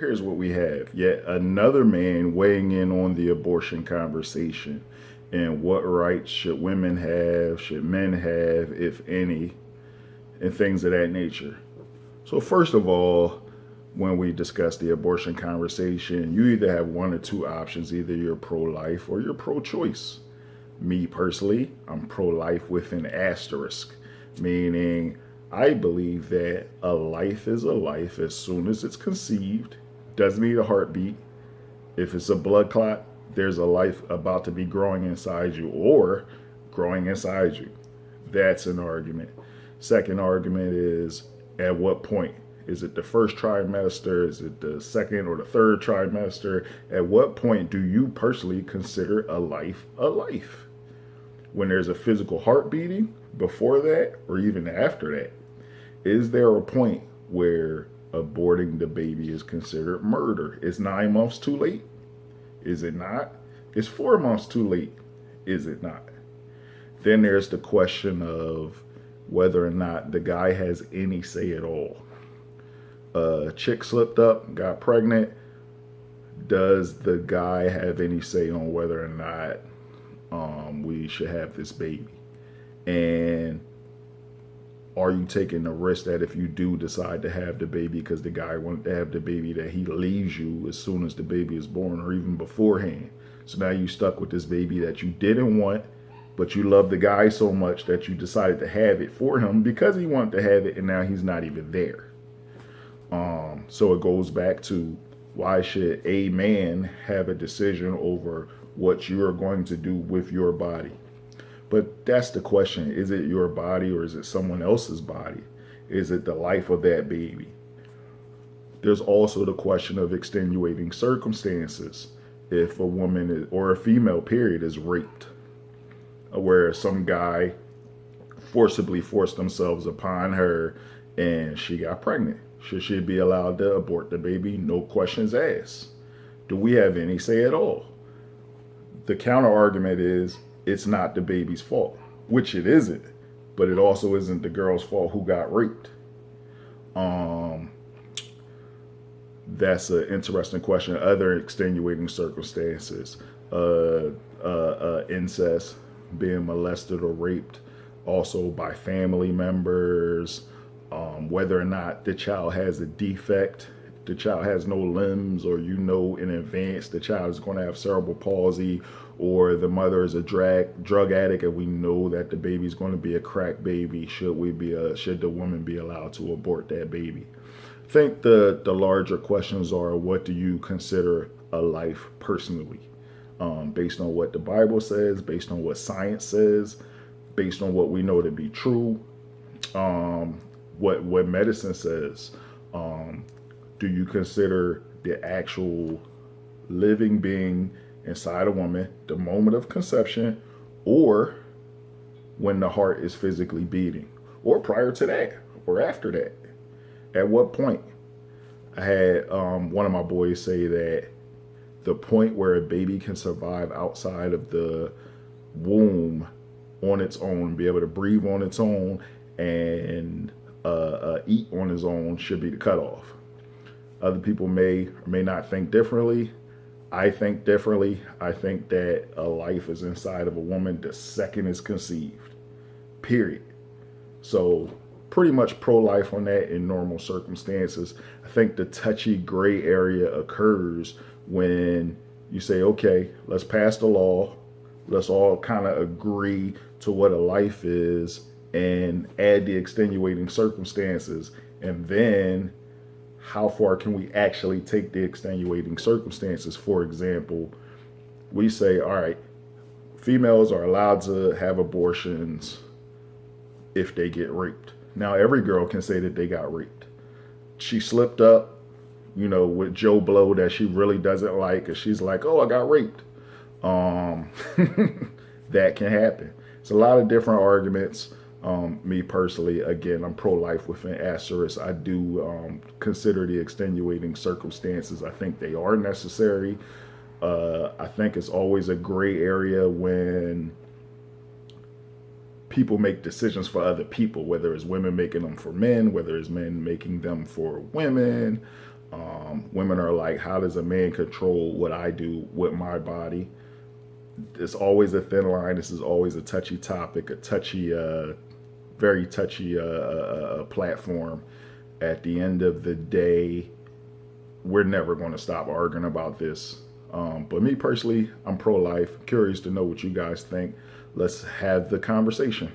Here's what we have. Yet another man weighing in on the abortion conversation and what rights should women have, should men have, if any, and things of that nature. So, first of all, when we discuss the abortion conversation, you either have one or two options. Either you're pro life or you're pro choice. Me personally, I'm pro life with an asterisk, meaning I believe that a life is a life as soon as it's conceived, doesn't need a heartbeat. If it's a blood clot, there's a life about to be growing inside you or growing inside you. That's an argument. Second argument is at what point? Is it the first trimester? Is it the second or the third trimester? At what point do you personally consider a life a life? When there's a physical heart beating, before that, or even after that? Is there a point where aborting the baby is considered murder? Is 9 months too late? Is it not? Is 4 months too late? Is it not? Then there's the question of whether or not the guy has any say at all. A chick slipped up, got pregnant. Does the guy have any say on whether or not we should have this baby? And are you taking the risk that if you do decide to have the baby because the guy wanted to have the baby, that he leaves you as soon as the baby is born or even beforehand? So now you stuck with this baby that you didn't want, but you love the guy so much that you decided to have it for him because he wanted to have it, and now he's not even there. So it goes back to, why should a man have a decision over what you're going to do with your body? But that's the question. Is it your body or is it someone else's body? Is it the life of that baby? There's also the question of extenuating circumstances. If a woman is, or a female period, is raped, where some guy forcibly forced themselves upon her and she got pregnant, should she be allowed to abort the baby? No questions asked. Do we have any say at all? The counter argument is it's not the baby's fault, which it isn't, but it also isn't the girl's fault who got raped. That's an interesting question. Other extenuating circumstances, incest, being molested or raped, also by family members, whether or not the child has a defect, the child has no limbs, or in advance the child is going to have cerebral palsy, or the mother is a drug addict and we know that the baby is going to be a crack baby. Should the woman be allowed to abort that baby? I think the larger questions are, what do you consider a life personally? Based on what the Bible says, based on what science says, based on what we know to be true, what medicine says. Do you consider the actual living being inside a woman, the moment of conception, or when the heart is physically beating, or prior to that, or after that? At what point? I had one of my boys say that the point where a baby can survive outside of the womb on its own, be able to breathe on its own, and eat on its own, should be the cutoff. Other people may or may not think differently. I think differently. I think that a life is inside of a woman the second it's conceived, period. So pretty much pro-life on that in normal circumstances. I think the touchy gray area occurs when you say, okay, let's pass the law. Let's all kind of agree to what a life is and add the extenuating circumstances. And then how far can we actually take the extenuating circumstances? For example, we say, all right, females are allowed to have abortions if they get raped. Now, every girl can say that they got raped. She slipped up, with Joe Blow that she really doesn't like, and she's like, oh, I got raped. That can happen. It's a lot of different arguments. Me personally, again, I'm pro-life with an asterisk. I do consider the extenuating circumstances. I think they are necessary. I think it's always a gray area when people make decisions for other people, whether it's women making them for men, whether it's men making them for women. Women are like, how does a man control what I do with my body? It's always a thin line. This is always a touchy topic, a touchy, very touchy platform. At the end of the day, we're never going to stop arguing about this. But me personally, I'm pro-life. Curious to know what you guys think. Let's have the conversation.